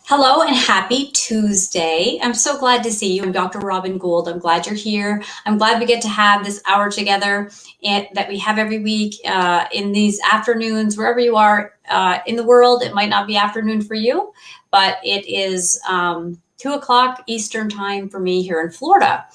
Hello and happy Tuesday. I'm so glad to see you. I'm Dr. Robin Gould. I'm glad you're here. I'm glad we get to have this hour together that we have every week in these afternoons, wherever you are in the world. It might not be afternoon for you, but it is 2 o'clock Eastern time for me here in Florida.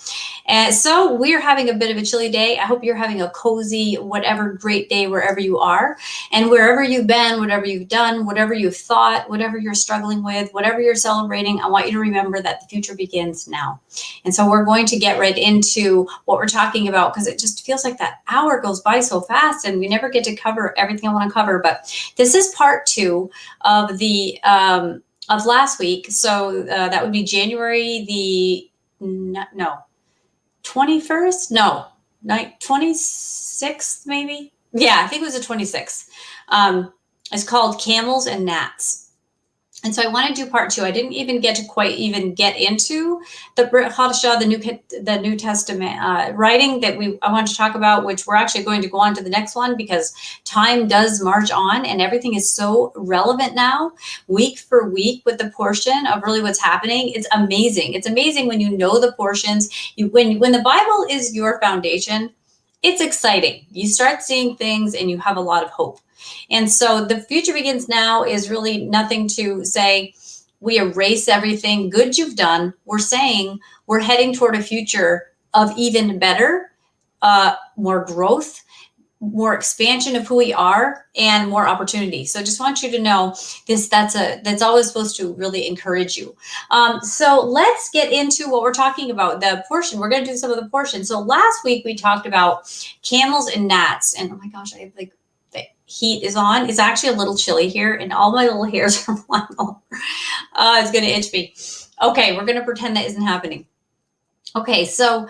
And so we're having a bit of a chilly day. I hope you're having a cozy, whatever great day wherever you are. And wherever you've been, whatever you've done, whatever you've thought, whatever you're struggling with, whatever you're celebrating, I want you to remember that the future begins now. And so we're going to get right into what we're talking about, because it just feels like that hour goes by so fast and we never get to cover everything I want to cover. But this is part 2 of the of last week. So that would be January the 21st? No, 26th maybe? Yeah, I think it was the 26th. It's called Camels and Gnats. And so I want to do part 2. I didn't even get to quite even get into the Brit Hadashah, the New Testament writing that I want to talk about, which we're actually going to go on to the next one because time does march on and everything is so relevant now, week for week, with the portion of really what's happening. It's amazing. It's amazing when you know the portions. When the Bible is your foundation, it's exciting. You start seeing things and you have a lot of hope. And so the future begins now is really nothing to say we erase everything good you've done. We're saying we're heading toward a future of even better, more growth, more expansion of who we are, and more opportunity. So I just want you to know this. That's always supposed to really encourage you. So let's get into what we're talking about. The portion. We're going to do some of the portion. So last week we talked about camels and gnats, and oh my gosh, I like the heat is on. It's actually a little chilly here, and all my little hairs are flying over. It's going to itch me. Okay, we're going to pretend that isn't happening. Okay, so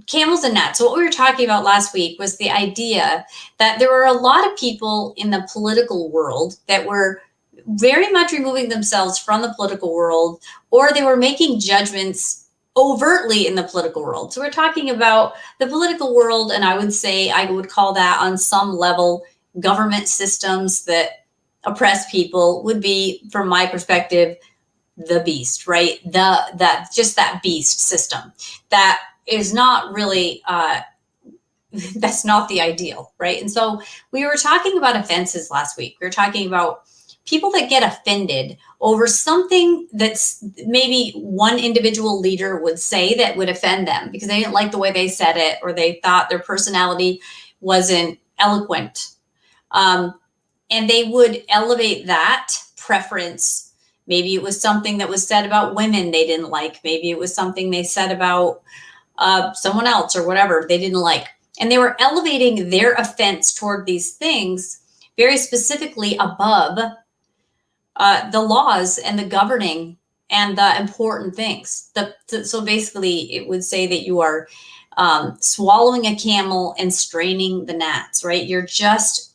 camels and gnats. So what we were talking about last week was the idea that there were a lot of people in the political world that were very much removing themselves from the political world, or they were making judgments overtly in the political world. So we're talking about the political world, and I would call that on some level government systems that oppress people would be, from my perspective, the beast, right? That beast system that is not really, that's not the ideal, right? And so we were talking about offenses last week. We were talking about people that get offended over something that's maybe one individual leader would say that would offend them because they didn't like the way they said it, or they thought their personality wasn't eloquent. And they would elevate that preference. Maybe it was something that was said about women they didn't like. Maybe it was something they said about someone else or whatever they didn't like. And they were elevating their offense toward these things very specifically above the laws and the governing and the important things. So basically, it would say that you are swallowing a camel and straining the gnats, right? You're just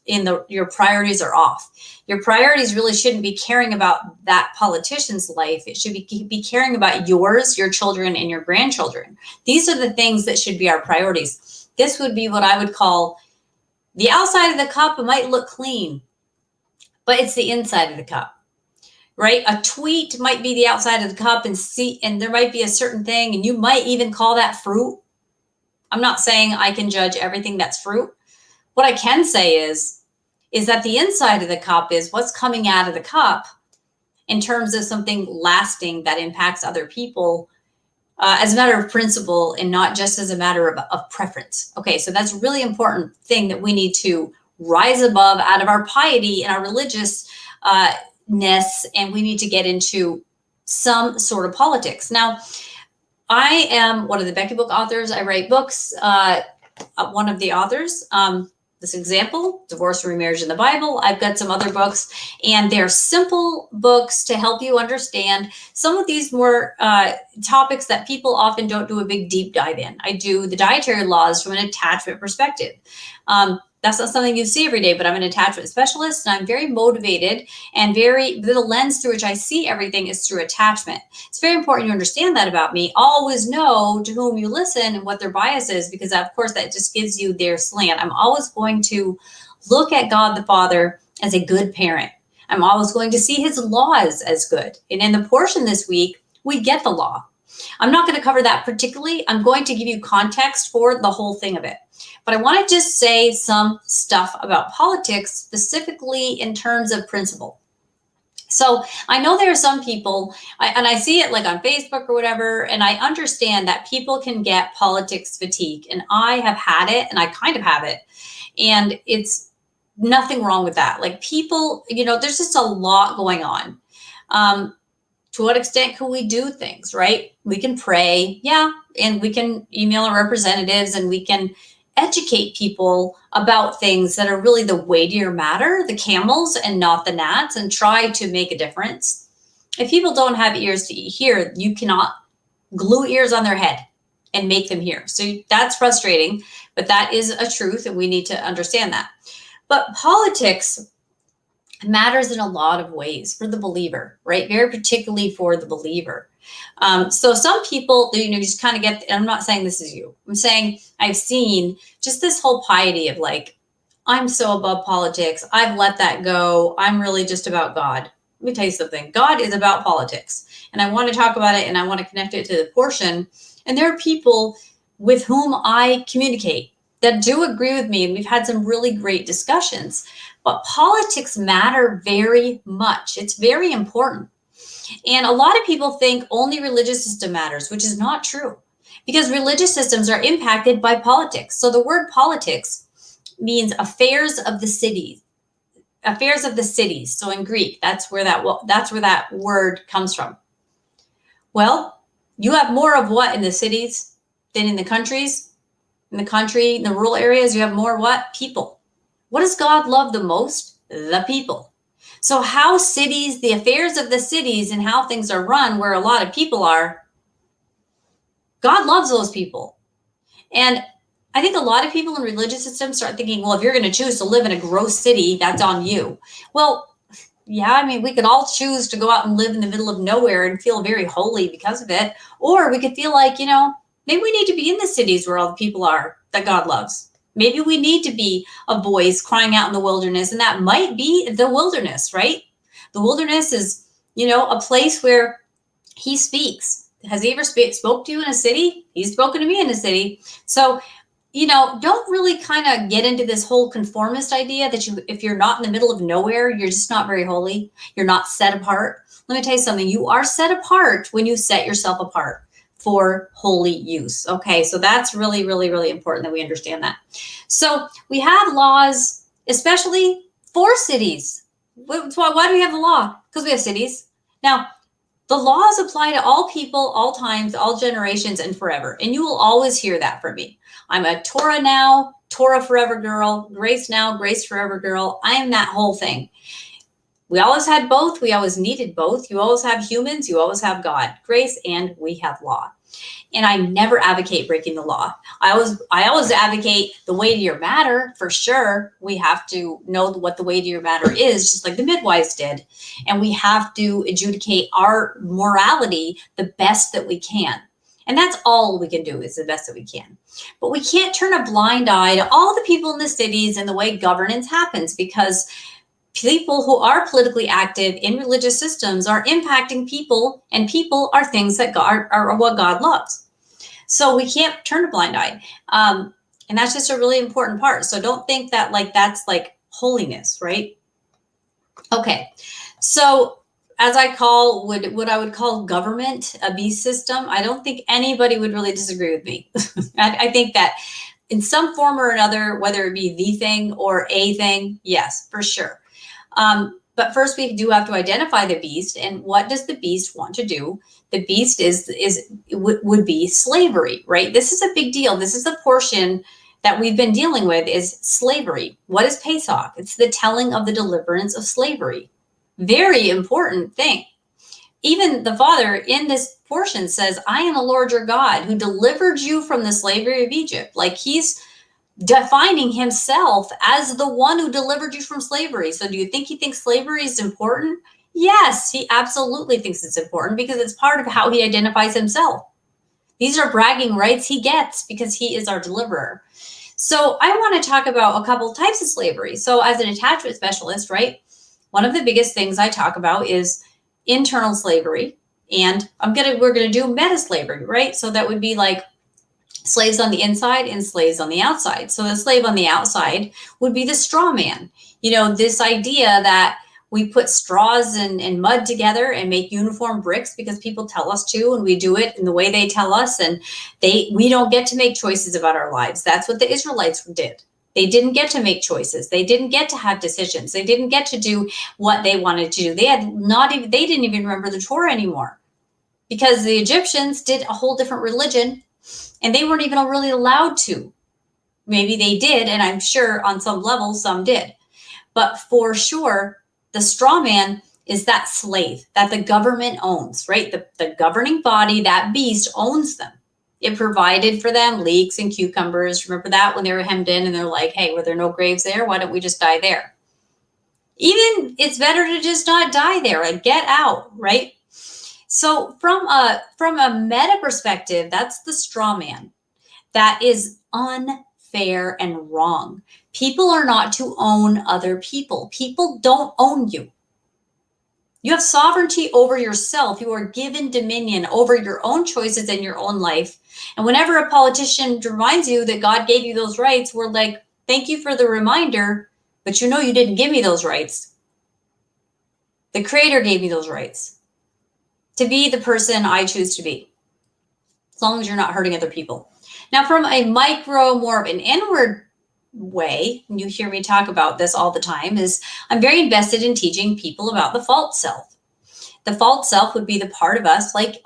your priorities are off. Your priorities really shouldn't be caring about that politician's life. It should be caring about yours, your children, and your grandchildren. These are the things that should be our priorities. This would be what I would call the outside of the cup. It might look clean, but it's the inside of the cup, right? A tweet might be the outside of the cup, and there might be a certain thing, and you might even call that fruit. I'm not saying I can judge everything that's fruit. What I can say is that the inside of the cup is what's coming out of the cup in terms of something lasting that impacts other people as a matter of principle and not just as a matter of preference. Okay, so that's a really important thing that we need to rise above out of our piety and our religiousness, and we need to get into some sort of politics. Now, I am one of the Becky Book authors. I write books. One of the authors, this example, Divorce and Remarriage in the Bible. I've got some other books, and they're simple books to help you understand some of these more topics that people often don't do a big deep dive in. I do the dietary laws from an attachment perspective. That's not something you see every day, but I'm an attachment specialist, and I'm very motivated, and the lens through which I see everything is through attachment. It's very important you understand that about me. Always know to whom you listen and what their bias is, because of course that just gives you their slant. I'm always going to look at God the Father as a good parent. I'm always going to see his laws as good. And in the portion this week, we get the law. I'm not going to cover that particularly. I'm going to give you context for the whole thing of it. But I want to just say some stuff about politics, specifically in terms of principle. So I know there are some people, and I see it like on Facebook or whatever, and I understand that people can get politics fatigue. And I have had it, and I kind of have it. And it's nothing wrong with that. Like people, there's just a lot going on. To what extent can we do things, right? We can pray, yeah, and we can email our representatives, and we can educate people about things that are really the weightier matter, the camels and not the gnats, and try to make a difference. If people don't have ears to hear, you cannot glue ears on their head and make them hear. So that's frustrating, but that is a truth, and we need to understand that. But politics matters in a lot of ways for the believer, right? Very particularly for the believer. So some people, just kind of get, and I'm not saying this is you. I'm saying I've seen just this whole piety of like, I'm so above politics. I've let that go. I'm really just about God. Let me tell you something. God is about politics. And I want to talk about it, and I want to connect it to the portion. And there are people with whom I communicate that do agree with me. And we've had some really great discussions. But politics matter very much. It's very important. And a lot of people think only religious system matters, which is not true, because religious systems are impacted by politics. So the word politics means affairs of the city, affairs of the cities. So in Greek, that's where that word comes from. Well, you have more of what in the cities than in the countries? In the country, in the rural areas, you have more what? People. What does God love the most? The people. So how cities, the affairs of the cities and how things are run where a lot of people are, God loves those people. And I think a lot of people in religious systems start thinking, well, if you're going to choose to live in a gross city, that's on you. Well, yeah, I mean, we could all choose to go out and live in the middle of nowhere and feel very holy because of it. Or we could feel like, maybe we need to be in the cities where all the people are that God loves. Maybe we need to be a voice crying out in the wilderness, and that might be the wilderness, right? The wilderness is, a place where he speaks. Has he ever spoke to you in a city? He's spoken to me in a city. So, don't really kind of get into this whole conformist idea that if you're not in the middle of nowhere, you're just not very holy. You're not set apart. Let me tell you something. You are set apart when you set yourself apart for holy use. Okay, so that's really, really, really important that we understand that. So we have laws, especially for cities. Why do we have the law? Because we have cities. Now, the laws apply to all people, all times, all generations, and forever. And you will always hear that from me. I'm a Torah now, Torah forever girl, grace now, grace forever girl. I am that whole thing. We always had both. We always needed both. You always have humans. You always have God, grace, and we have law. And I never advocate breaking the law. I always advocate the weightier matter, for sure. We have to know what the weightier matter is, just like the midwives did. And we have to adjudicate our morality the best that we can. And that's all we can do, is the best that we can. But we can't turn a blind eye to all the people in the cities and the way governance happens, because people who are politically active in religious systems are impacting people, and people are things that are what God loves. So we can't turn a blind eye. And that's just a really important part. So don't think that that's like holiness, right? Okay. So as I call what I would call government a beast system, I don't think anybody would really disagree with me. I think that in some form or another, whether it be the thing or a thing, yes, for sure. But first we do have to identify the beast, and what does the beast want to do? The beast would be slavery, right? This is a big deal. This is the portion that we've been dealing with, is slavery. What is Pesach? It's the telling of the deliverance of slavery. Very important thing. Even the Father in this portion says, I am the Lord your God who delivered you from the slavery of Egypt. Like he's defining himself as the one who delivered you from slavery. So do you think he thinks slavery is important? Yes, he absolutely thinks it's important, because it's part of how he identifies himself. These are bragging rights he gets because he is our deliverer. So I want to talk about a couple types of slavery. So as an attachment specialist, right, One of the biggest things I talk about is internal slavery, and we're gonna do meta slavery, right? So that would be like slaves on the inside and slaves on the outside. So the slave on the outside would be the straw man. This idea that we put straws and mud together and make uniform bricks because people tell us to, and we do it in the way they tell us, and we don't get to make choices about our lives. That's what the Israelites did. They didn't get to make choices. They didn't get to have decisions. They didn't get to do what they wanted to do. They didn't even remember the Torah anymore, because the Egyptians did a whole different religion, and they weren't even really allowed to. Maybe they did, and I'm sure on some level some did. But for sure, the straw man is that slave that the government owns, right? The governing body, that beast, owns them. It provided for them leeks and cucumbers. Remember that, when they were hemmed in and they're like, hey, were there no graves there? Why don't we just die there? Even it's better to just not die there and get out, right? So from a meta perspective, that's the straw man. That is unfair and wrong. People are not to own other people. People don't own you. You have sovereignty over yourself. You are given dominion over your own choices and your own life. And whenever a politician reminds you that God gave you those rights, we're like, thank you for the reminder, but you didn't give me those rights. The Creator gave me those rights to be the person I choose to be, as long as you're not hurting other people. Now, from a more of an inward way, and you hear me talk about this all the time, is I'm very invested in teaching people about the false self. The false self would be the part of us like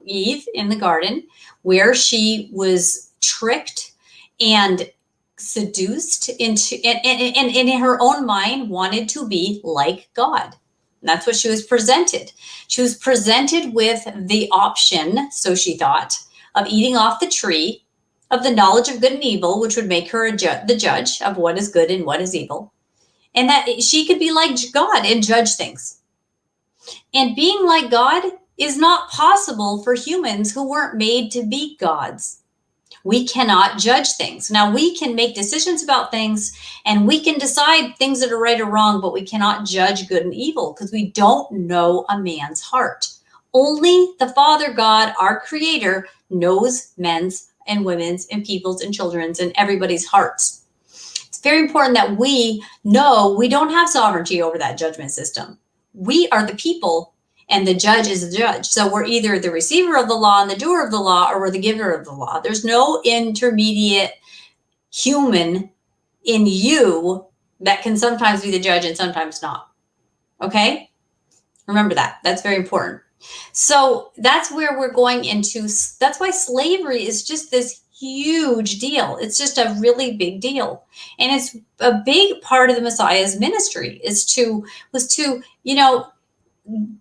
Eve in the garden, where she was tricked and seduced into, and in her own mind wanted to be like God. And that's what she was presented. She was presented with the option, so she thought, of eating off the tree of the knowledge of good and evil, which would make her the judge of what is good and what is evil. And that she could be like God and judge things. And being like God is not possible for humans who weren't made to be gods. We cannot judge things. Now, we can make decisions about things, and we can decide things that are right or wrong, but we cannot judge good and evil because we don't know a man's heart. Only the Father God, our Creator, knows men's and women's and people's and children's and everybody's hearts. It's very important that we know we don't have sovereignty over that judgment system. We are the people, and the judge is the judge. So we're either the receiver of the law and the doer of the law, or we're the giver of the law. There's no intermediate human in you that can sometimes be the judge and sometimes not. Okay? Remember that. That's very important. So that's where we're going into. That's why slavery is just this huge deal. It's just a really big deal. And it's a big part of the Messiah's ministry was to,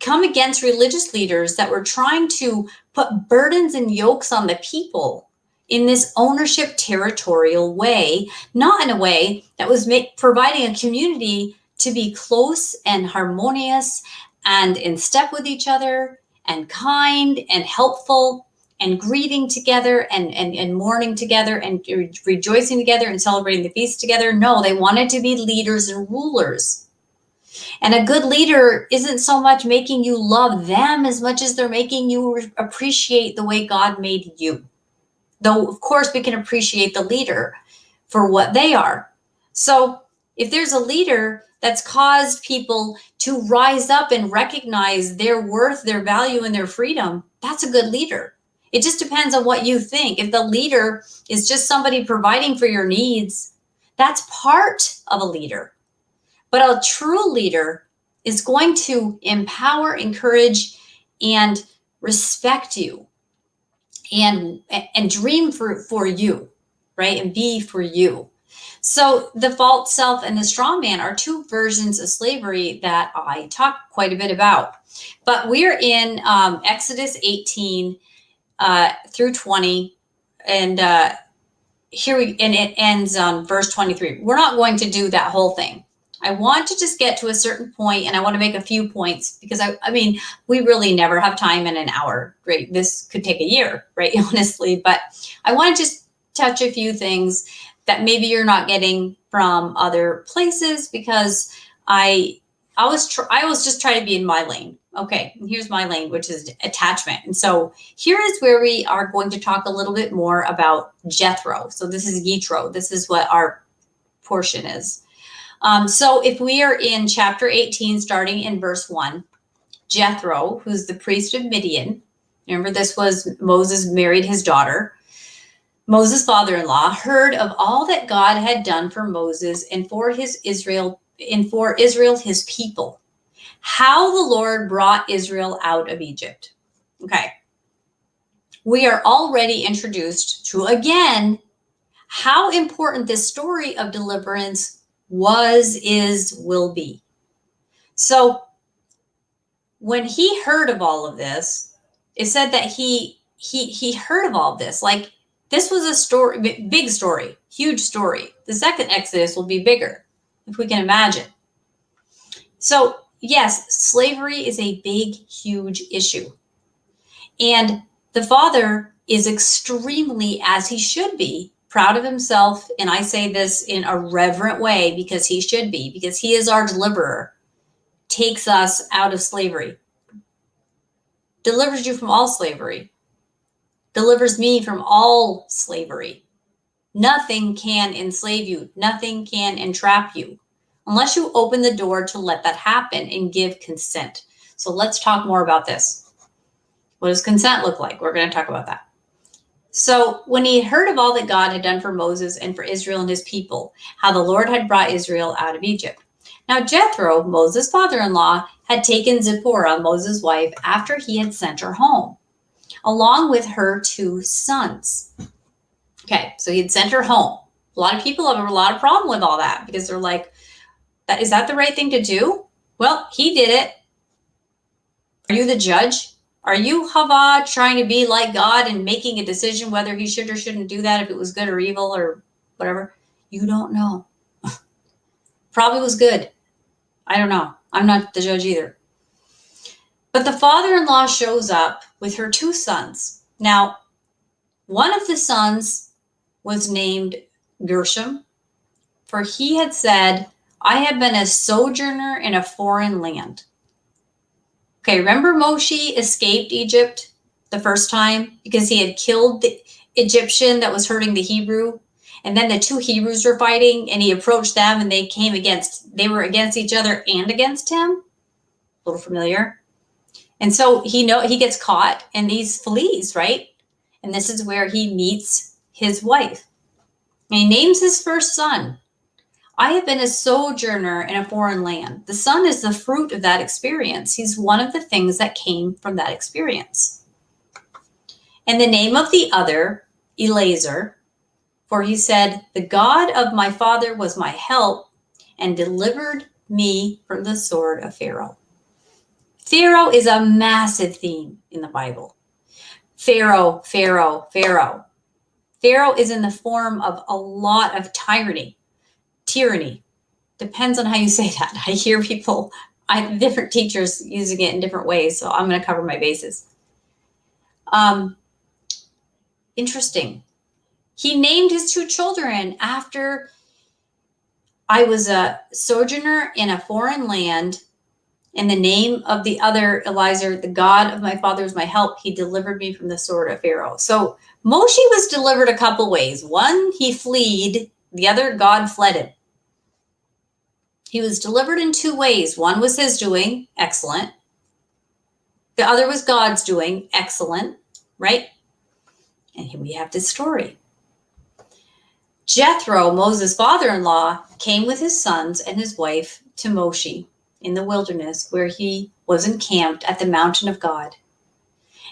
come against religious leaders that were trying to put burdens and yokes on the people in this ownership territorial way, not in a way that was providing a community to be close and harmonious and in step with each other and kind and helpful and grieving together and mourning together and rejoicing together and celebrating the feast together. No, they wanted to be leaders and rulers. And a good leader isn't so much making you love them as much as they're making you appreciate the way God made you. Though, of course, we can appreciate the leader for what they are. So if there's a leader that's caused people to rise up and recognize their worth, their value, and their freedom, that's a good leader. It just depends on what you think. If the leader is just somebody providing for your needs, that's part of a leader. But a true leader is going to empower, encourage, and respect you and dream for you, right? And be for you. So the false self and the strong man are two versions of slavery that I talk quite a bit about. But we're in Exodus 18 through 20, and and it ends on verse 23. We're not going to do that whole thing. I want to just get to a certain point, and I want to make a few points because I mean, we really never have time in an hour, right? This could take a year, right? Honestly, but I want to just touch a few things that maybe you're not getting from other places, because I I was just trying to be in my lane. Okay, and here's my lane, which is attachment. And so here is where we are going to talk a little bit more about Jethro. So this is Yitro. This is what our portion is. So if we are in chapter 18, starting in verse 1, Jethro, who's the priest of Midian, remember this was Moses married his daughter, Moses' father-in-law, heard of all that God had done for Moses and for Israel his people, how the Lord brought Israel out of Egypt. Okay. We are already introduced to, again, how important this story of deliverance was, is, will be. So when he heard of all of this, it said that he heard of all of this. Like, this was a story, big story, huge story. The second Exodus will be bigger, if we can imagine. So yes, slavery is a big, huge issue. And the father is extremely, as he should be, proud of himself. And I say this in a reverent way because he should be, because he is our deliverer, takes us out of slavery, delivers you from all slavery, delivers me from all slavery. Nothing can enslave you. Nothing can entrap you unless you open the door to let that happen and give consent. So let's talk more about this. What does consent look like? We're going to talk about that. So when he heard of all that God had done for Moses and for Israel and his people, how the Lord had brought Israel out of Egypt. Now Jethro, Moses' father-in-law, had taken Zipporah, Moses' wife, after he had sent her home, along with her 2 sons. Okay, so he'd sent her home. A lot of people have a lot of problem with all that because they're like, is that the right thing to do? Well, he did it. Are you the judge? Are you Hava trying to be like God and making a decision whether he should or shouldn't do that, if it was good or evil or whatever? You don't know. Probably was good. I don't know. I'm not the judge either. But the father-in-law shows up with her 2 sons. Now, one of the sons was named Gershom, for he had said, I have been a sojourner in a foreign land. Okay, remember Moshe escaped Egypt the first time because he had killed the Egyptian that was hurting the Hebrew? And then the 2 Hebrews were fighting and he approached them and they were against each other and against him. A little familiar. And so he gets caught and he flees, right? And this is where he meets his wife. And he names his first son. I have been a sojourner in a foreign land. The son is the fruit of that experience. He's one of the things that came from that experience. And the name of the other, Eleazar, for he said, the God of my father was my help and delivered me from the sword of Pharaoh. Pharaoh is a massive theme in the Bible. Pharaoh, Pharaoh, Pharaoh. Pharaoh is in the form of a lot of tyranny. Depends on how you say that. I hear different teachers using it in different ways, so I'm going to cover my bases. Interesting. He named his 2 children after I was a sojourner in a foreign land, and the name of the other, Eleazar, the God of my father is my help. He delivered me from the sword of Pharaoh. So Moshe was delivered a couple ways. One, he fled. The other, God fled him. He was delivered in 2 ways. One was his doing, excellent. The other was God's doing, excellent, right? And here we have this story. Jethro, Moses' father-in-law, came with his sons and his wife to Moshe in the wilderness, where he was encamped at the mountain of God.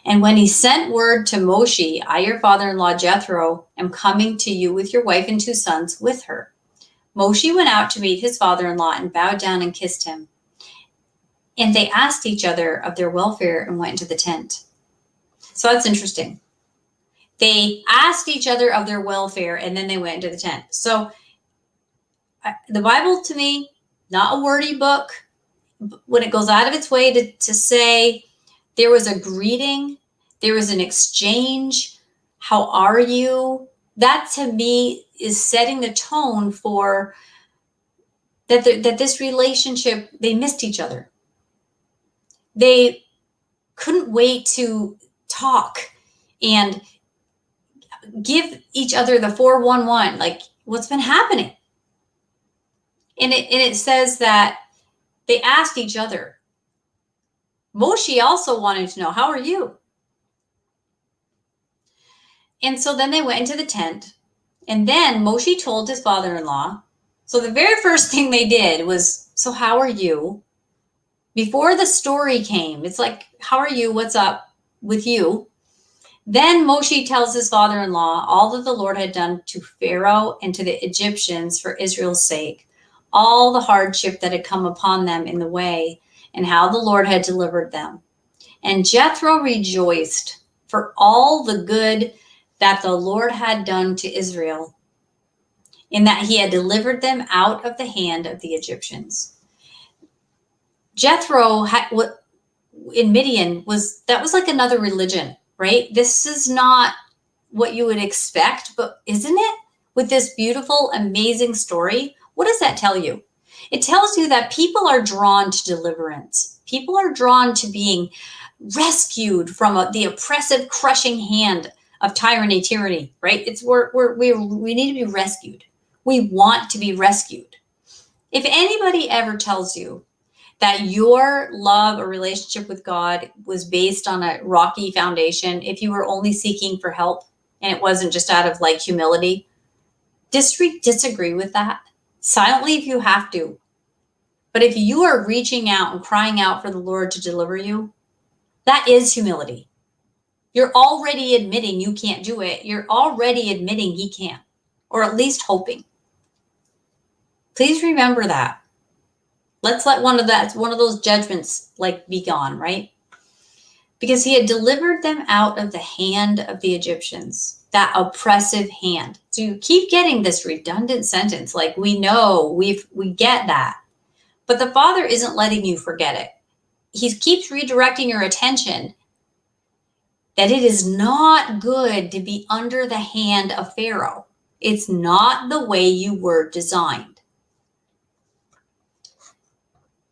And when he sent word to Moshe, I, your father-in-law Jethro, am coming to you with your wife and 2 sons with her. Moshe went out to meet his father-in-law and bowed down and kissed him. And they asked each other of their welfare and went into the tent. So that's interesting. They asked each other of their welfare and then they went into the tent. So the Bible, to me, not a wordy book. When it goes out of its way to say there was a greeting, there was an exchange, how are you? That to me is setting the tone for that this relationship, they missed each other. They couldn't wait to talk and give each other the 411, like what's been happening. And it says that they asked each other. Moshe also wanted to know, how are you? And so then they went into the tent, and then Moshe told his father-in-law. So the very first thing they did was, so how are you? Before the story came, it's like, how are you? What's up with you? Then Moshe tells his father-in-law all that the Lord had done to Pharaoh and to the Egyptians for Israel's sake, all the hardship that had come upon them in the way, and how the Lord had delivered them. And Jethro rejoiced for all the good that the Lord had done to Israel, in that he had delivered them out of the hand of the Egyptians. Jethro in Midian was like another religion, right? This is not what you would expect, but isn't it? With this beautiful, amazing story, what does that tell you? It tells you that people are drawn to deliverance. People are drawn to being rescued from the oppressive, crushing hand of tyranny, right? We need to be rescued. We want to be rescued. If anybody ever tells you that your love or relationship with God was based on a rocky foundation, if you were only seeking for help and it wasn't just out of like humility, disagree with that silently if you have to. But if you are reaching out and crying out for the Lord to deliver you, that is humility. You're already admitting you can't do it. You're already admitting he can, or at least hoping. Please remember that. Let's let one of those judgments like be gone, right? Because he had delivered them out of the hand of the Egyptians, that oppressive hand. So you keep getting this redundant sentence, like we know, we get that. But the Father isn't letting you forget it. He keeps redirecting your attention that it is not good to be under the hand of Pharaoh. It's not the way you were designed.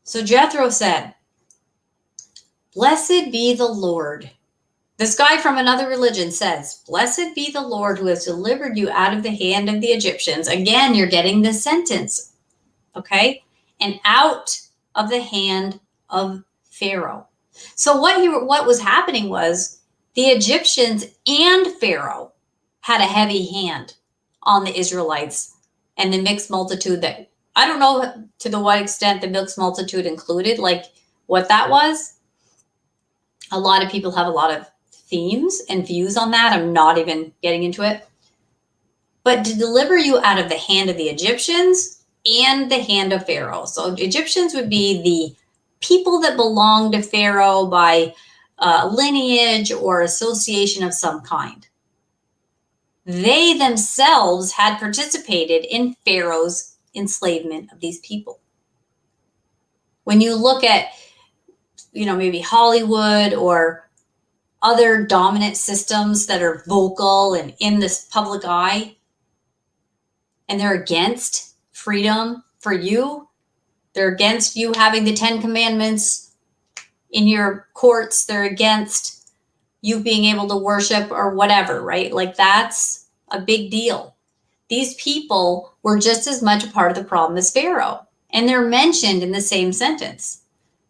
So Jethro said, "Blessed be the Lord." This guy from another religion says, "Blessed be the Lord who has delivered you out of the hand of the Egyptians." Again, you're getting this sentence, okay? And out of the hand of Pharaoh. So what was happening was the Egyptians and Pharaoh had a heavy hand on the Israelites and the mixed multitude that, I don't know to what extent the mixed multitude included, like what that was. A lot of people have a lot of themes and views on that. I'm not even getting into it. But to deliver you out of the hand of the Egyptians and the hand of Pharaoh. So Egyptians would be the people that belong to Pharaoh by lineage or association of some kind. They themselves had participated in Pharaoh's enslavement of these people. When you look at, maybe Hollywood or other dominant systems that are vocal and in this public eye, and they're against freedom for you, they're against you having the 10 Commandments in your courts, they're against you being able to worship or whatever, right? Like that's a big deal. These people were just as much a part of the problem as Pharaoh. And they're mentioned in the same sentence,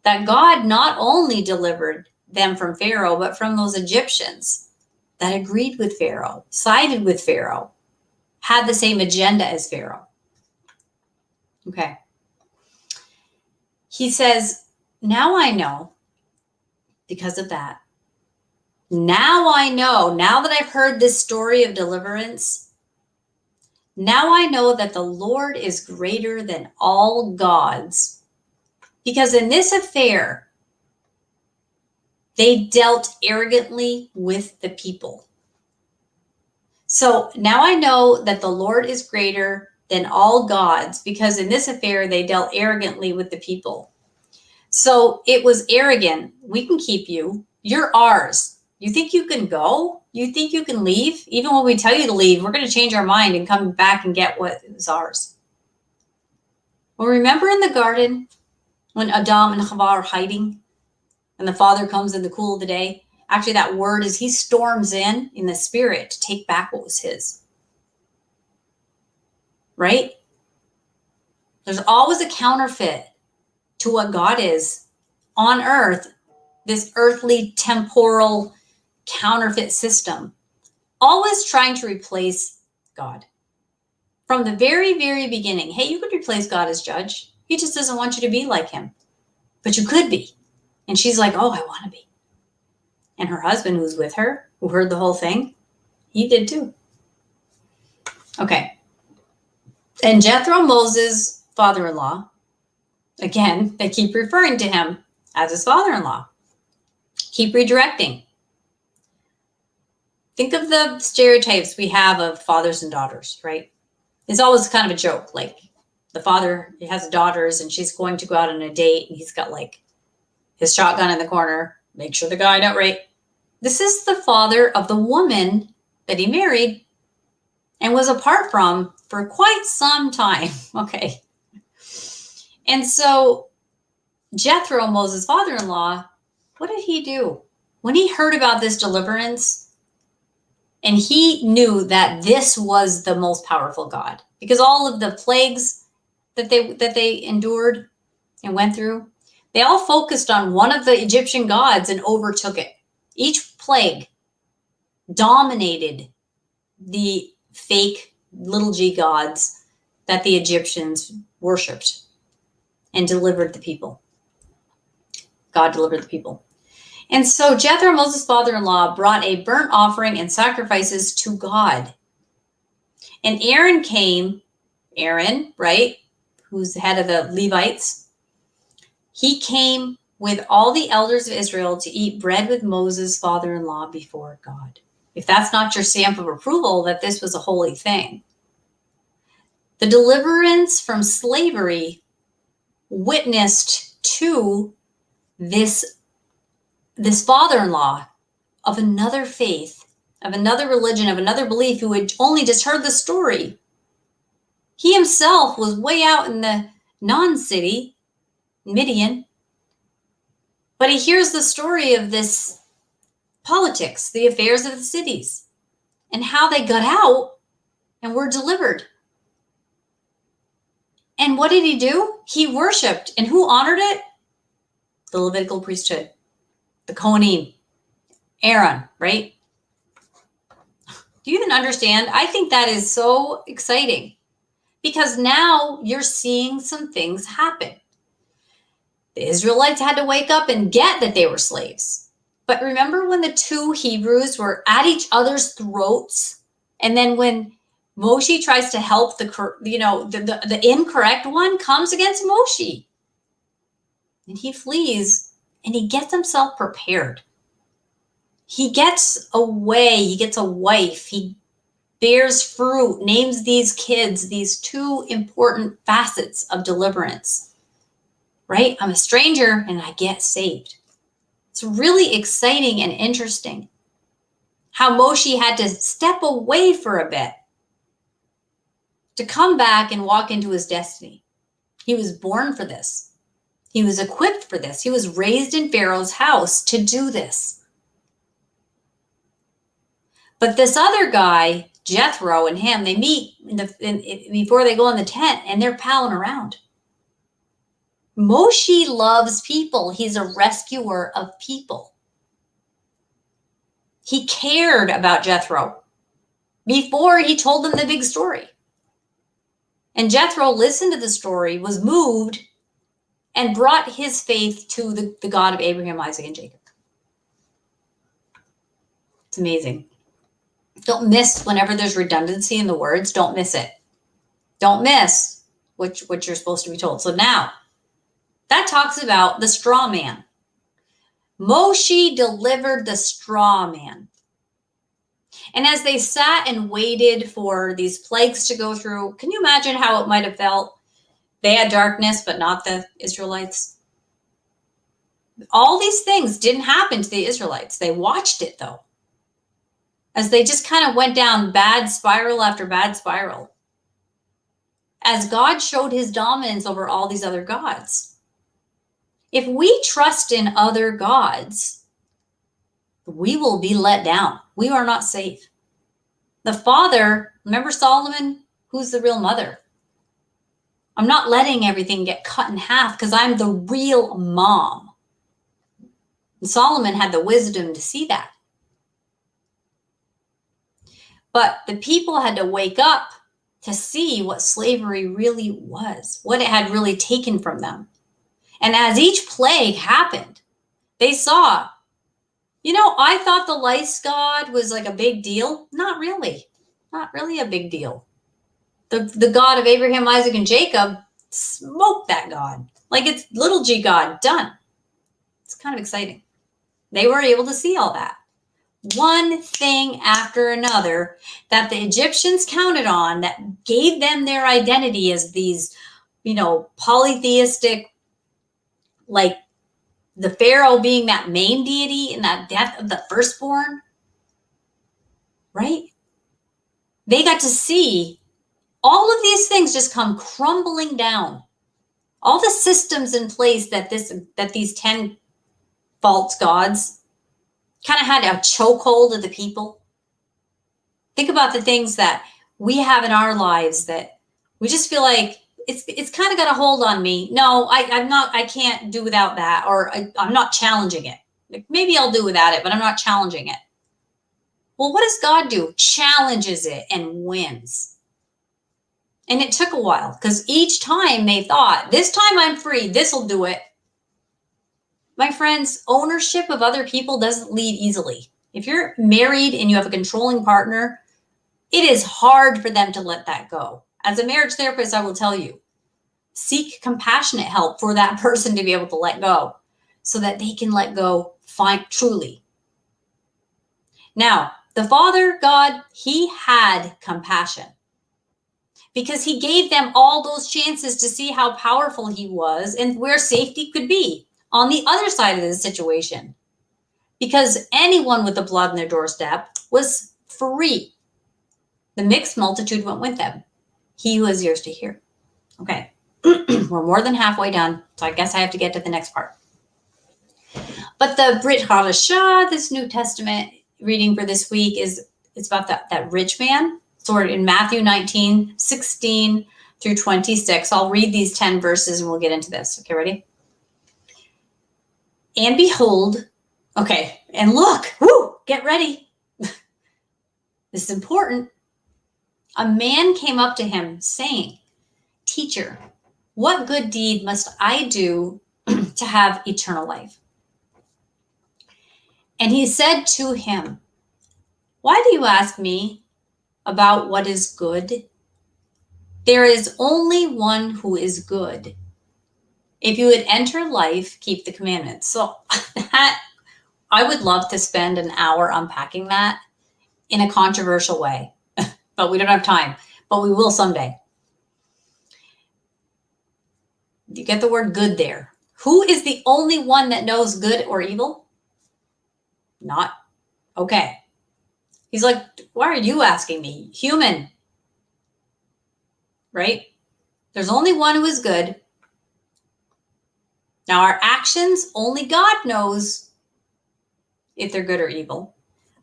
that God not only delivered them from Pharaoh, but from those Egyptians that agreed with Pharaoh, sided with Pharaoh, had the same agenda as Pharaoh. Okay. He says, now I know, because of that, now I know, now that I've heard this story of deliverance, now I know that the Lord is greater than all gods. Because in this affair, they dealt arrogantly with the people. So now I know that the Lord is greater than all gods, because in this affair, they dealt arrogantly with the people. So it was arrogant. We can keep you. You're ours. You think you can go? You think you can leave? Even when we tell you to leave, we're going to change our mind and come back and get what is ours. Well, remember in the garden when Adam and Chava are hiding and the Father comes in the cool of the day? Actually, that word is he storms in the spirit to take back what was his. Right? There's always a counterfeit to what God is on earth, this earthly temporal counterfeit system, always trying to replace God. From the very, very beginning, hey, you could replace God as judge. He just doesn't want you to be like him. But you could be. And she's like, oh, I want to be. And her husband, who was with her, who heard the whole thing, he did too. Okay. And Jethro, Moses' father-in-law, again, they keep referring to him as his father-in-law. Keep redirecting. Think of the stereotypes we have of fathers and daughters, right? It's always kind of a joke. Like the father has daughters and she's going to go out on a date and he's got like his shotgun in the corner. Make sure the guy don't rape. This is the father of the woman that he married and was apart from for quite some time. Okay. And so Jethro, Moses' father-in-law, what did he do? When he heard about this deliverance, and he knew that this was the most powerful God, because all of the plagues that they endured and went through, they all focused on one of the Egyptian gods and overtook it. Each plague dominated the fake little g gods that the Egyptians worshipped and delivered the people. God delivered the people. And so Jethro, Moses' father-in-law, brought a burnt offering and sacrifices to God. And Aaron came, right, who's the head of the Levites, he came with all the elders of Israel to eat bread with Moses' father-in-law before God. If that's not your stamp of approval that this was a holy thing. The deliverance from slavery witnessed to this father-in-law of another faith, of another religion, of another belief, who had only just heard the story. He himself was way out in the non-city, Midian, but he hears the story of this politics, the affairs of the cities, and how they got out and were delivered. And what did he do? He worshiped. And who honored it? The Levitical priesthood, the Kohanim, Aaron, right? Do you even understand? I think that is so exciting because now you're seeing some things happen. The Israelites had to wake up and get that they were slaves. But remember when the two Hebrews were at each other's throats? And then when Moshe tries to help the incorrect one comes against Moshe. And he flees and he gets himself prepared. He gets away. He gets a wife. He bears fruit, names these kids, these two important facets of deliverance, right? I'm a stranger and I get saved. It's really exciting and interesting how Moshe had to step away for a bit to come back and walk into his destiny. He was born for this. He was equipped for this. He was raised in Pharaoh's house to do this. But this other guy, Jethro, and him, they meet before they go in the tent and they're palling around. Moshe loves people. He's a rescuer of people. He cared about Jethro before he told them the big story. And Jethro listened to the story, was moved, and brought his faith to the God of Abraham, Isaac, and Jacob. It's amazing. Don't miss whenever there's redundancy in the words. Don't miss it. Don't miss what you're supposed to be told. So now, that talks about the straw man. Moshe delivered the straw man. And as they sat and waited for these plagues to go through, can you imagine how it might have felt? They had darkness, but not the Israelites. All these things didn't happen to the Israelites. They watched it, though, as they just kind of went down bad spiral after bad spiral. as God showed his dominance over all these other gods. If we trust in other gods, we will be let down. We are not safe. The father, remember Solomon? Who's the real mother? I'm not letting everything get cut in half because I'm the real mom. And Solomon had the wisdom to see that. But the people had to wake up to see what slavery really was, what it had really taken from them. And as each plague happened, they saw, I thought the lice god was like a big deal. Not really. Not really a big deal. The God of Abraham, Isaac, and Jacob, smoked that God. Like it's little g God, done. It's kind of exciting. They were able to see all that. One thing after another that the Egyptians counted on that gave them their identity as these, polytheistic, like the Pharaoh being that main deity and that death of the firstborn, right? They got to see all of these things just come crumbling down. All the systems in place that these 10 false gods kind of had a chokehold of the people. Think about the things that we have in our lives that we just feel like it's kind of got a hold on me. No, I can't do without that, or I'm not challenging it. Like maybe I'll do without it, but I'm not challenging it. Well, what does God do? Challenges it and wins. And it took a while because each time they thought, this time I'm free, this will do it. My friends, ownership of other people doesn't leave easily. If you're married and you have a controlling partner, it is hard for them to let that go. As a marriage therapist, I will tell you, seek compassionate help for that person to be able to let go so that they can let go truly. Now, the Father God, he had compassion because he gave them all those chances to see how powerful he was and where safety could be on the other side of the situation. Because anyone with the blood on their doorstep was free. The mixed multitude went with them. He who has ears to hear. Okay, we're more than halfway done, so I guess I have to get to the next part. But the Brit Hadashah, this New Testament reading for this week, it's about that rich man. So we're in Matthew 19, 16 through 26. I'll read these 10 verses and we'll get into this. Okay, ready? And behold, okay, and look, get ready. This is important. A man came up to him saying, Teacher, what good deed must I do to have eternal life? And he said to him, Why do you ask me about what is good? There is only one who is good. If you would enter life, keep the commandments. So that, I would love to spend an hour unpacking that in a controversial way, but we don't have time, but we will someday. You get the word good there. Who is the only one that knows good or evil? Not. Okay. He's like, why are you asking me? Human. Right? There's only one who is good. Now our actions, only God knows if they're good or evil.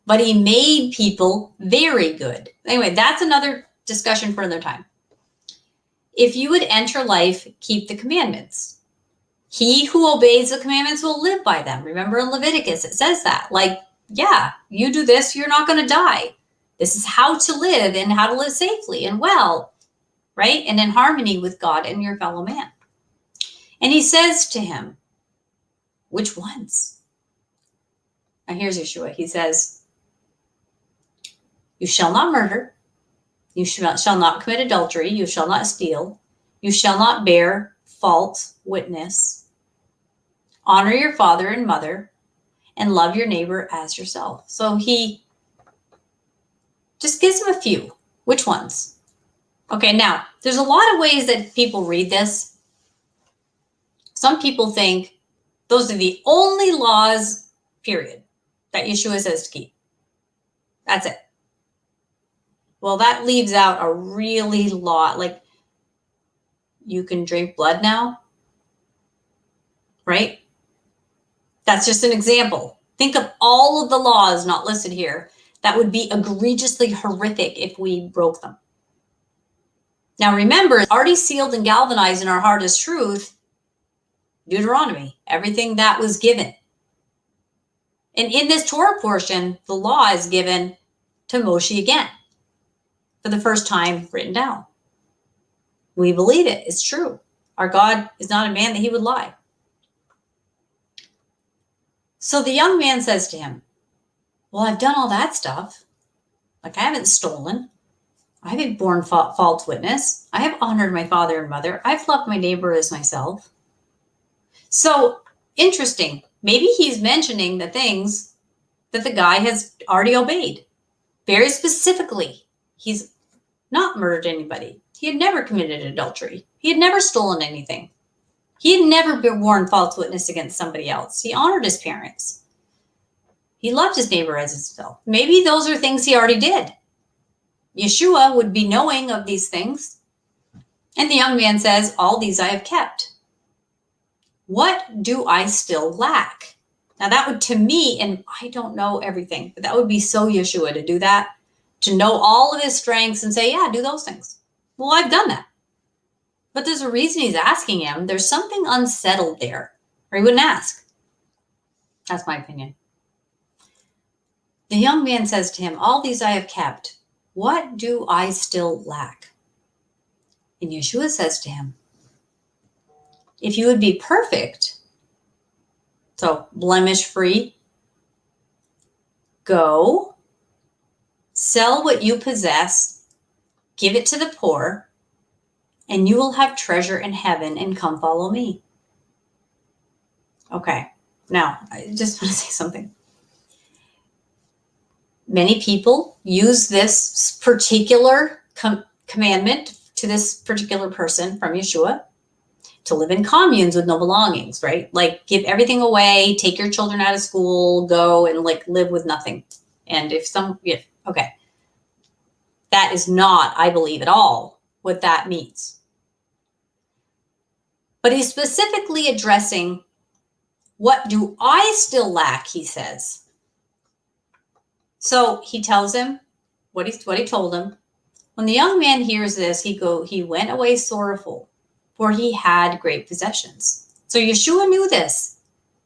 But he made people very good. Anyway, that's another discussion for another time. If you would enter life, keep the commandments. He who obeys the commandments will live by them. Remember in Leviticus, it says that. Like, yeah, you do this, you're not going to die. This is how to live and how to live safely and well, right? And in harmony with God and your fellow man. And he says to him, which ones? Now here's Yeshua. He says, you shall not murder. You shall not commit adultery. You shall not steal. You shall not bear false witness. Honor your father and mother, and love your neighbor as yourself. So he just gives him a few. Which ones? Okay, now, there's a lot of ways that people read this. Some people think those are the only laws, period, that Yeshua says to keep. That's it. Well, that leaves out a really lot. Like, you can drink blood now, right? That's just an example. Think of all of the laws not listed here that would be egregiously horrific if we broke them. Now remember, it's already sealed and galvanized in our heart as truth, Deuteronomy, everything that was given. And in this Torah portion, the law is given to Moshe again, for the first time written down. We believe it. It's true. Our God is not a man that he would lie. So the young man says to him, well, I've done all that stuff. Like, I haven't stolen. I haven't borne false witness. I have honored my father and mother. I've loved my neighbor as myself. So interesting. Maybe he's mentioning the things that the guy has already obeyed. Very specifically, he's not murdered anybody. He had never committed adultery. He had never stolen anything. He had never borne false witness against somebody else. He honored his parents. He loved his neighbor as himself. Maybe those are things he already did. Yeshua would be knowing of these things. And the young man says, all these I have kept. What do I still lack? Now that would, to me, and I don't know everything, but that would be so Yeshua to do that, to know all of his strengths and say, yeah, do those things. Well, I've done that. But there's a reason he's asking him. There's something unsettled there, or he wouldn't ask. That's my opinion. The young man says to him, all these I have kept. What do I still lack? And Yeshua says to him, if you would be perfect, so blemish free, go, sell what you possess, give it to the poor, and you will have treasure in heaven, and come follow me. Okay, now I just want to say something. Many people use this particular commandment to this particular person from Yeshua to live in communes with no belongings, right? Like, give everything away, take your children out of school, go and like live with nothing. And okay. That is not, I believe, at all what that means. But he's specifically addressing, what do I still lack, he says. So he tells him what he told him. When the young man hears this, he went away sorrowful, for he had great possessions. So Yeshua knew this.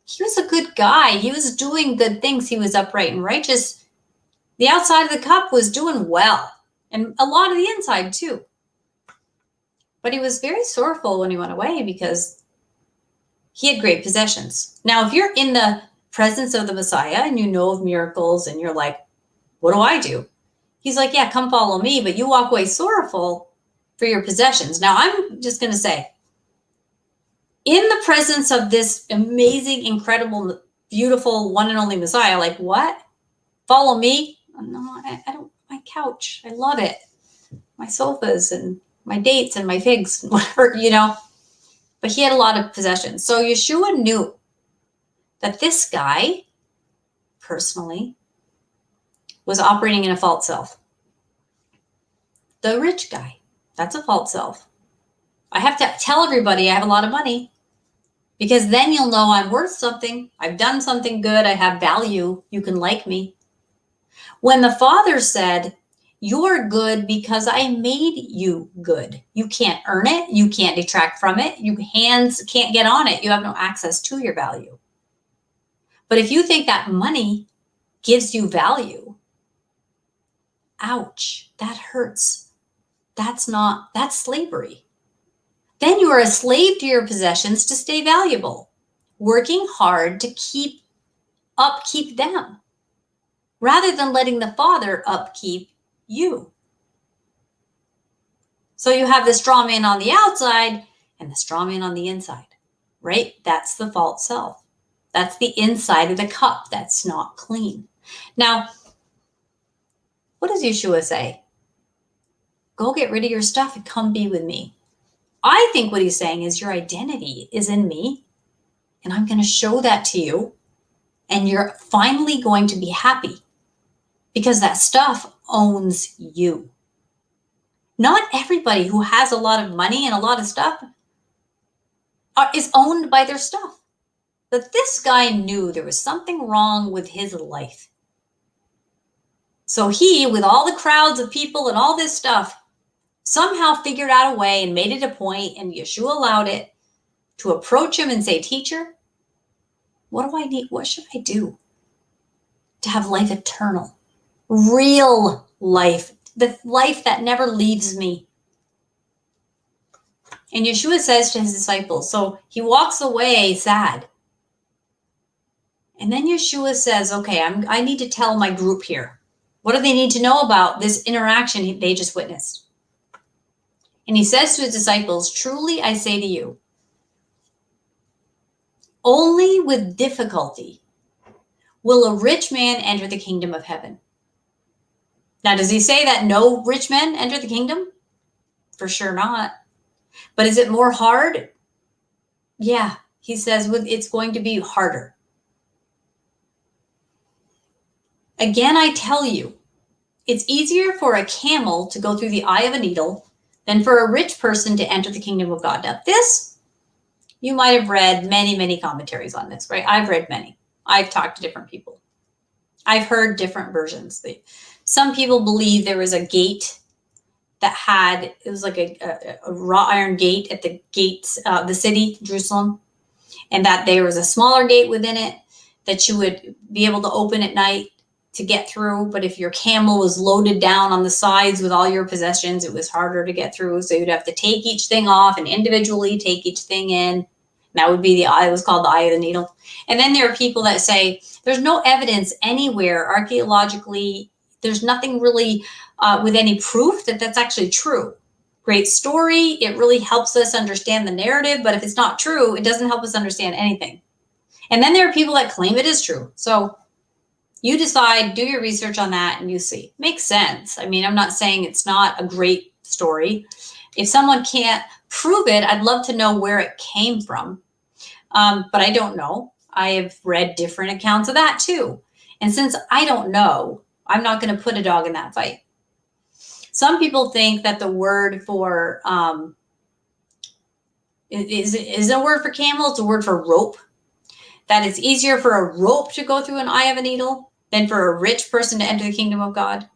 He was a good guy. He was doing good things. He was upright and righteous. The outside of the cup was doing well, and a lot of the inside too. But he was very sorrowful when he went away because he had great possessions. Now, if you're in the presence of the Messiah and you know of miracles and you're like, what do I do? He's like, yeah, come follow me, but you walk away sorrowful for your possessions. Now, I'm just going to say, in the presence of this amazing, incredible, beautiful, one and only Messiah, like, what? Follow me? No, I don't. My couch, I love it. My sofas and my dates and my figs and whatever, But he had a lot of possessions. So Yeshua knew that this guy, personally, was operating in a false self. The rich guy, that's a false self. I have to tell everybody I have a lot of money, because then you'll know I'm worth something. I've done something good. I have value. You can like me. When the Father said, you're good because I made you good. You can't earn it. You can't detract from it. Your hands can't get on it. You have no access to your value. But if you think that money gives you value, ouch, that hurts. That's slavery. Then you are a slave to your possessions to stay valuable, working hard to upkeep them, rather than letting the Father upkeep you. So you have the straw man on the outside and the straw man on the inside, right? That's the false self. That's the inside of the cup that's not clean. Now, what does Yeshua say? Go get rid of your stuff and come be with me. I think what he's saying is your identity is in me, and I'm going to show that to you, and you're finally going to be happy because that stuff owns you. Not everybody who has a lot of money and a lot of stuff is owned by their stuff. But this guy knew there was something wrong with his life. So he, with all the crowds of people and all this stuff, somehow figured out a way and made it a point, and Yeshua allowed it, to approach him and say, "Teacher, what do I need? What should I do to have life eternal? Real life, the life that never leaves me." And Yeshua says to his disciples, so he walks away sad. And then Yeshua says, okay, I need to tell my group here. What do they need to know about this interaction they just witnessed? And he says to his disciples, "Truly I say to you, only with difficulty will a rich man enter the kingdom of heaven." Now, does he say that no rich men enter the kingdom? For sure not. But is it more hard? Yeah, he says it's going to be harder. Again, I tell you, it's easier for a camel to go through the eye of a needle than for a rich person to enter the kingdom of God. Now, this, you might have read many, many commentaries on this, right? I've read many. I've talked to different people. I've heard different versions. Some people believe there was a gate that it was like a wrought iron gate at the gates of the city, Jerusalem, and that there was a smaller gate within it that you would be able to open at night to get through. But if your camel was loaded down on the sides with all your possessions, it was harder to get through. So you'd have to take each thing off and individually take each thing in. That would be the eye. It was called the eye of the needle. And then there are people that say there's no evidence anywhere archaeologically. There's nothing really with any proof that that's actually true. Great story. It really helps us understand the narrative. But if it's not true, it doesn't help us understand anything. And then there are people that claim it is true. So you decide, do your research on that, and you see. Makes sense. I mean, I'm not saying it's not a great story. If someone can't prove it, I'd love to know where it came from. But I don't know. I have read different accounts of that too. And since I don't know, I'm not going to put a dog in that fight. Some people think that the word for, is a word for camel, it's a word for rope. That it's easier for a rope to go through an eye of a needle than for a rich person to enter the kingdom of God.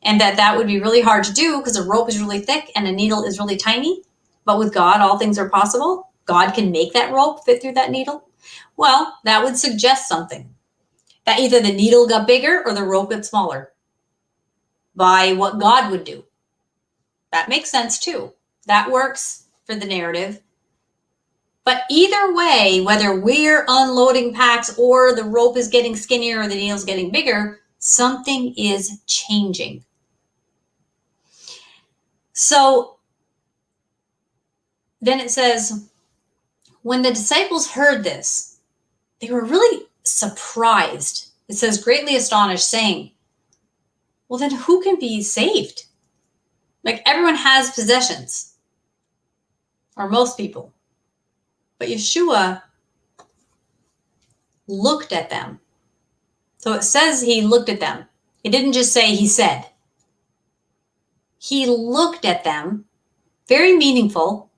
And that would be really hard to do because a rope is really thick and a needle is really tiny. But with God, all things are possible. God can make that rope fit through that needle. Well, that would suggest something. That either the needle got bigger or the rope got smaller by what God would do. That makes sense too. That works for the narrative. But either way, whether we're unloading packs or the rope is getting skinnier or the needle's getting bigger, something is changing. So then it says, when the disciples heard this, they were really surprised. It says, greatly astonished, saying, well, then who can be saved? Like, everyone has possessions, or most people. But Yeshua looked at them. So it says he looked at them. It didn't just say he said. He looked at them. Very meaningful.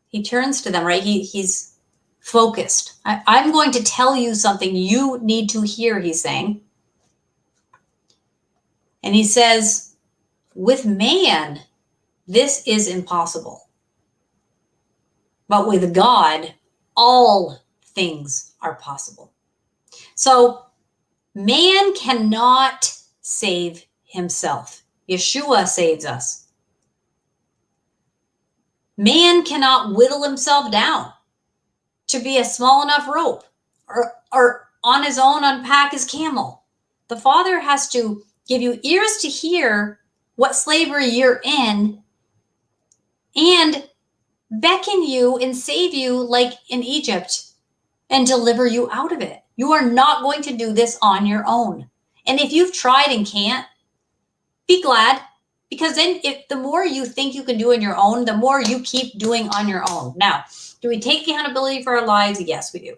He turns to them, right? He's focused. I'm going to tell you something you need to hear, he's saying. And he says, with man, this is impossible. But with God, all things are possible. So man cannot save himself. Yeshua saves us. Man cannot whittle himself down to be a small enough rope or on his own unpack his camel. The Father has to give you ears to hear what slavery you're in and beckon you and save you like in Egypt and deliver you out of it. You are not going to do this on your own. And if you've tried and can't, be glad, because then the more you think you can do on your own, the more you keep doing on your own. Now, do we take accountability for our lives? Yes, we do.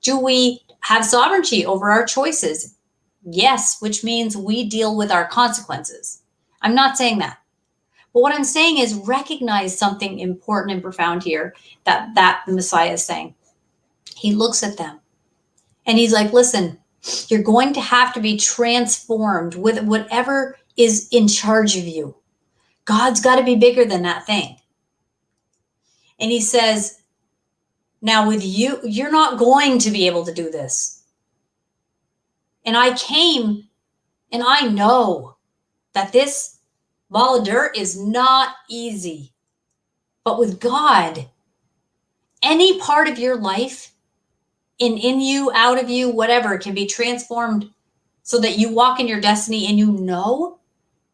Do we have sovereignty over our choices? Yes, which means we deal with our consequences. I'm not saying that. But what I'm saying is recognize something important and profound here that the Messiah is saying. He looks at them and he's like, listen, you're going to have to be transformed with whatever is in charge of you. God's got to be bigger than that thing. And he says, now with you, you're not going to be able to do this. And I came and I know that this ball of dirt is not easy. But with God, any part of your life, in you, out of you, whatever, can be transformed so that you walk in your destiny and you know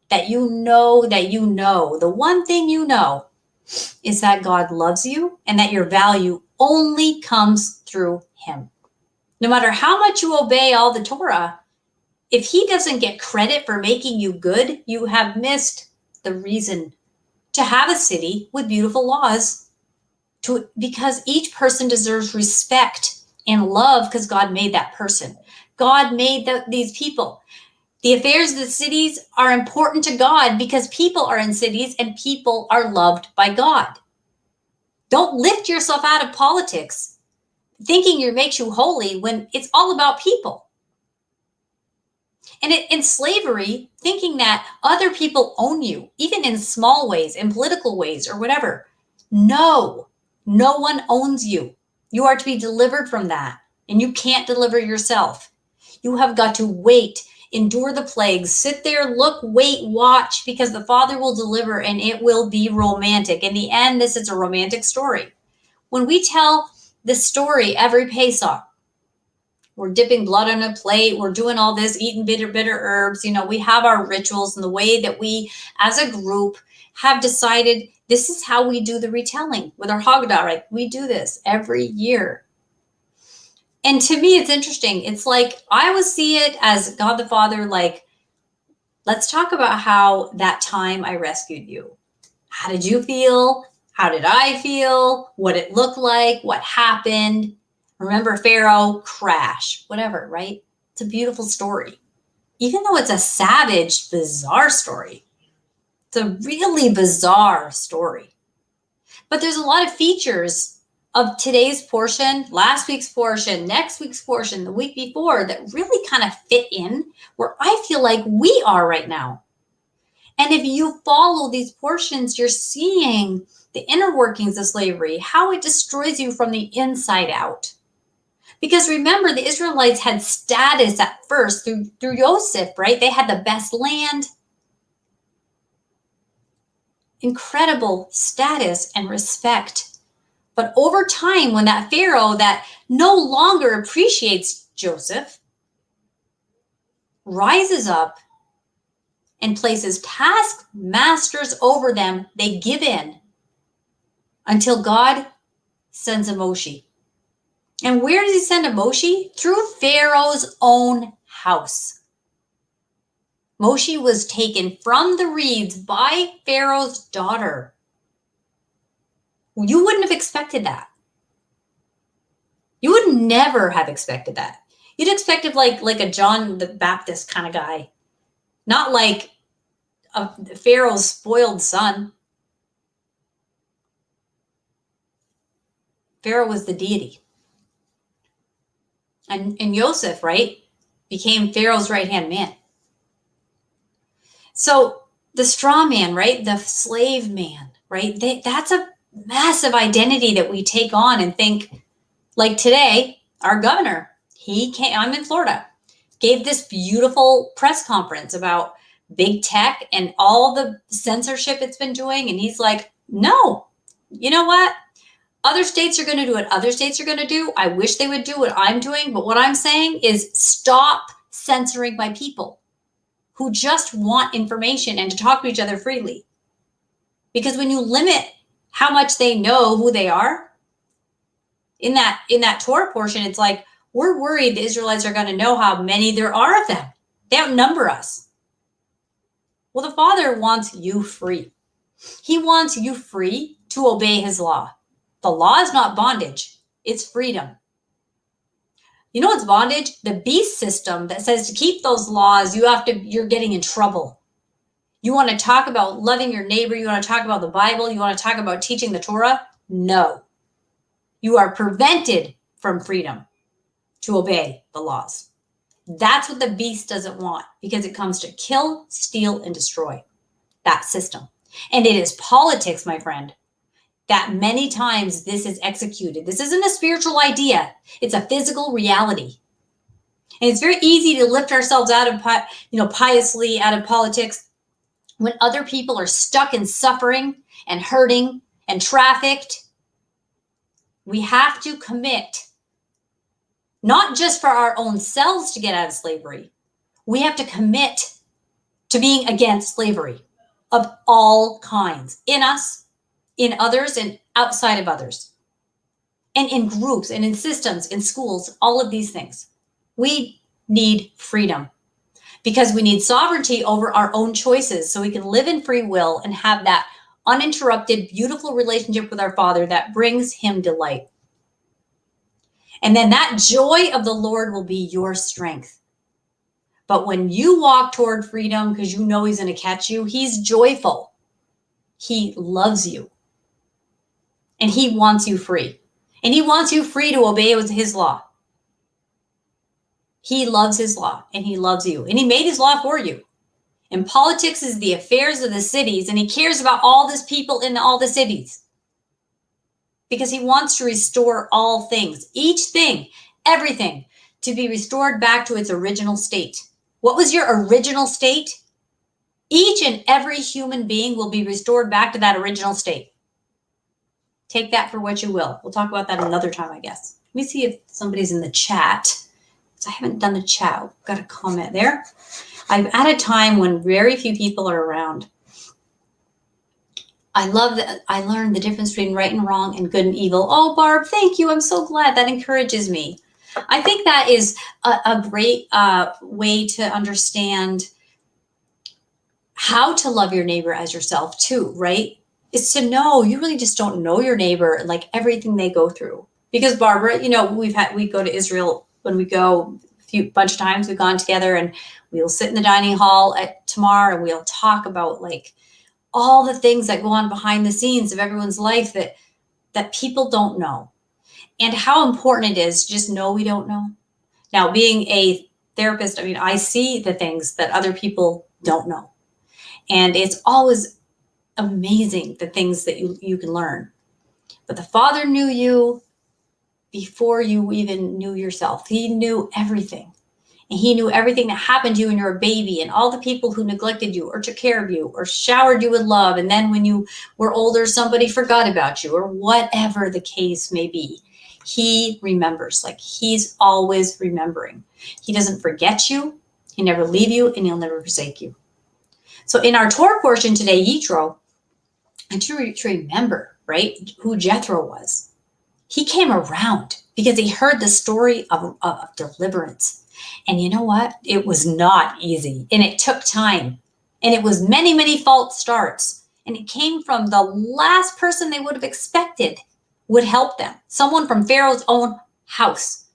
that you know that you know. The one thing you know is that God loves you and that your value only comes through him. No matter how much you obey all the Torah, if he doesn't get credit for making you good, you have missed the reason to have a city with beautiful laws, because each person deserves respect and love because God made that person. God made these people. The affairs of the cities are important to God because people are in cities and people are loved by God. Don't lift yourself out of politics thinking it makes you holy when it's all about people. And in slavery, thinking that other people own you, even in small ways, in political ways or whatever. No one owns you. You are to be delivered from that. And you can't deliver yourself. You have got to wait, endure the plagues, sit there, look, wait, watch, because the Father will deliver and it will be romantic. In the end, this is a romantic story. When we tell this story every Pesach, we're dipping blood on a plate, we're doing all this, eating bitter herbs. We have our rituals and the way that we, as a group, have decided this is how we do the retelling with our Haggadah, right? We do this every year. And to me, it's interesting. It's like, I always see it as God the Father, like, let's talk about how that time I rescued you. How did you feel? How did I feel? What it looked like? What happened? Remember Pharaoh, crash, whatever, right? It's a beautiful story. Even though it's a savage, bizarre story. It's a really bizarre story. But there's a lot of features of today's portion, last week's portion, next week's portion, the week before, that really kind of fit in where I feel like we are right now. And if you follow these portions, you're seeing the inner workings of slavery, how it destroys you from the inside out. Because remember, the Israelites had status at first through Joseph, right? They had the best land. Incredible status and respect. But over time, when that Pharaoh that no longer appreciates Joseph rises up and places taskmasters over them, they give in until God sends a Moshe. And where does he send a Moshe? Through Pharaoh's own house. Moshe was taken from the reeds by Pharaoh's daughter. You wouldn't have expected that. You would never have expected that. You'd expected like a John the Baptist kind of guy, not like a Pharaoh's spoiled son. Pharaoh was the deity. And Joseph, right, became Pharaoh's right-hand man. So the straw man, right, the slave man, right, that's a massive identity that we take on and think, like today, our governor, I'm in Florida, gave this beautiful press conference about big tech and all the censorship it's been doing. And he's like, no, you know what? Other states are going to do what other states are going to do. I wish they would do what I'm doing. But what I'm saying is stop censoring my people who just want information and to talk to each other freely. Because when you limit how much they know who they are, in that Torah portion, it's like, we're worried the Israelites are going to know how many there are of them. They outnumber us. Well, the Father wants you free. He wants you free to obey his law. The law is not bondage. It's freedom. You know what's bondage? The beast system that says to keep those laws, you're getting in trouble. You want to talk about loving your neighbor? You want to talk about the Bible? You want to talk about teaching the Torah? No. You are prevented from freedom to obey the laws. That's what the beast doesn't want, because it comes to kill, steal, and destroy that system. And it is politics, my friend, that many times this is executed. This isn't a spiritual idea. It's a physical reality. And it's very easy to lift ourselves out of, piously out of politics when other people are stuck in suffering and hurting and trafficked. We have to commit, not just for our own selves to get out of slavery. We have to commit to being against slavery of all kinds, in us, in others, and outside of others, and in groups and in systems, in schools, all of these things. We need freedom because we need sovereignty over our own choices so we can live in free will and have that uninterrupted, beautiful relationship with our Father that brings him delight. And then that joy of the Lord will be your strength. But when you walk toward freedom because you know he's going to catch you, he's joyful. He loves you. And he wants you free. And he wants you free to obey his law. He loves his law and he loves you. And he made his law for you. And politics is the affairs of the cities. And he cares about all these people in all the cities. Because he wants to restore all things. Each thing, everything, to be restored back to its original state. What was your original state? Each and every human being will be restored back to that original state. Take that for what you will. We'll talk about that another time, I guess. Let me see if somebody's in the chat. I haven't done the chat. I've got a comment there. I'm at a time when very few people are around. I love that I learned the difference between right and wrong and good and evil. Oh, Barb, thank you. I'm so glad. That encourages me. I think that is a great way to understand how to love your neighbor as yourself too, right? Is to know you really just don't know your neighbor, like everything they go through. Because Barbara, we go to Israel when we go bunch of times. We've gone together and we'll sit in the dining hall at Tamar and we'll talk about like all the things that go on behind the scenes of everyone's life that people don't know, and how important it is to just know we don't know. Now, being a therapist, I see the things that other people don't know, and it's always amazing the things that you can learn. But the Father knew you before you even knew yourself. He knew everything. And he knew everything that happened to you when you were a baby and all the people who neglected you or took care of you or showered you with love. And then when you were older, somebody forgot about you or whatever the case may be. He remembers, like he's always remembering. He doesn't forget you. He never leave you and he'll never forsake you. So in our Torah portion today, Yitro, and to remember, right, who Jethro was. He came around because he heard the story of deliverance. And you know what? It was not easy and it took time and it was many, many false starts. And it came from the last person they would have expected would help them. Someone from Pharaoh's own house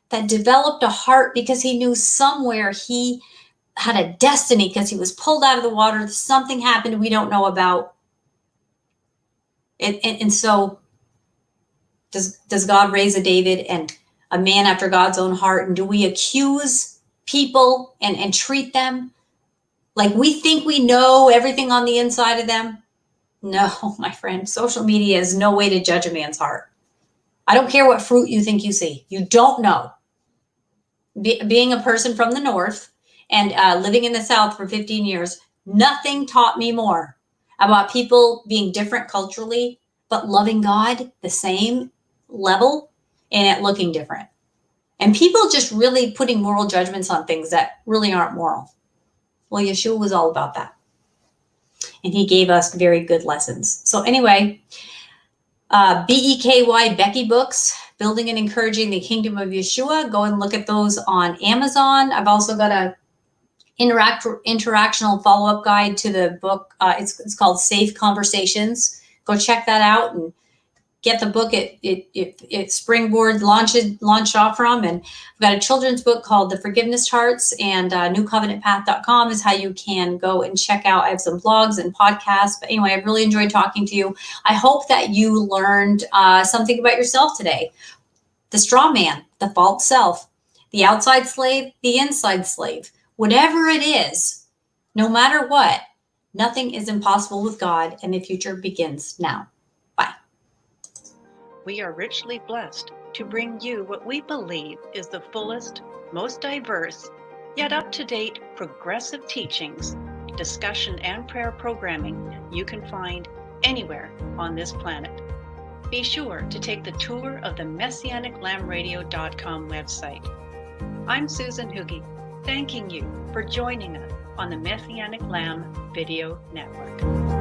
that developed a heart because he knew somewhere he had a destiny because he was pulled out of the water. Something happened we don't know about. And so does God raise a David and a man after God's own heart? And do we accuse people and treat them like we think we know everything on the inside of them? No, my friend, social media is no way to judge a man's heart. I don't care what fruit you think you see. You don't know. Being a person from the North and living in the South for 15 years, nothing taught me more about people being different culturally, but loving God the same level and it looking different. And people just really putting moral judgments on things that really aren't moral. Well, Yeshua was all about that. And he gave us very good lessons. So anyway, BEKY Becky books, Building and Encouraging the Kingdom of Yeshua. Go and look at those on Amazon. I've also got a interactional follow-up guide to the book. It's called Safe Conversations. Go check that out and get the book it springboard launched off from. And I've got a children's book called The Forgiveness Hearts, and newcovenantpath.com is how you can go and check out. I have some blogs and podcasts. But anyway, I've really enjoyed talking to you. I hope that you learned something about yourself today. The straw man, the false self, the outside slave, the inside slave, whatever it is, no matter what, nothing is impossible with God, and the future begins now. Bye. We are richly blessed to bring you what we believe is the fullest, most diverse, yet up-to-date progressive teachings, discussion, and prayer programming you can find anywhere on this planet. Be sure to take the tour of the MessianicLambRadio.com website. I'm Susan Hoogie, thanking you for joining us on the Messianic Lamb Video Network.